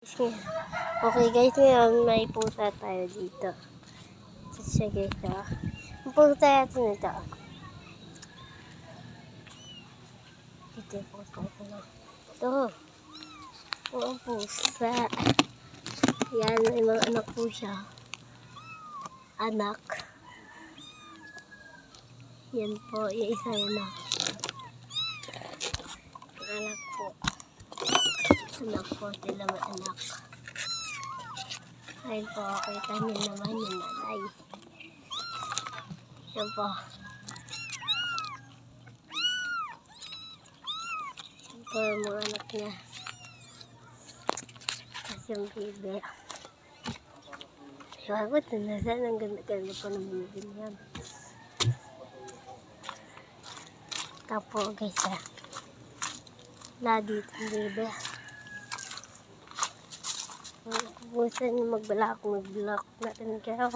Okay guys, ngayon may pusa tayo dito. Ito siya guys ha. Ang pusa natin ito. Ito yung pusa ito na. Ito. Ito ang pusa. Yan, may mga anak po siya. Anak. Yan po, yung isa yan na. Anak po. Anak po sila may anak. Ayun po, kita niyo naman yung nanay. Yan po. Yan po yung mga anak niya. Tapos yung bibi. Bakit nasaan ang ganda-ganda po ng bibi niya. Tapos guys ha. Wala dito ang bibi. Kubusan yung mag-block natin kayo.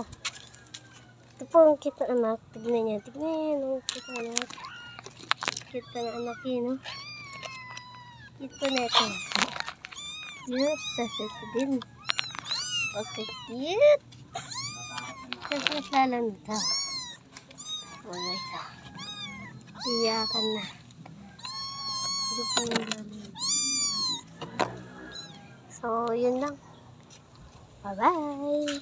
Ito po ang kita anak. Tignan niya. Tignan niya ang kita anak. Kita ng anak yun. No? Ito na ito. Cute. Tapos ito din. Okay, cute. Tapos lalang ito. Wala ito. Iyakan na. Ito po yung lalang. So, yun lang. Bye-bye!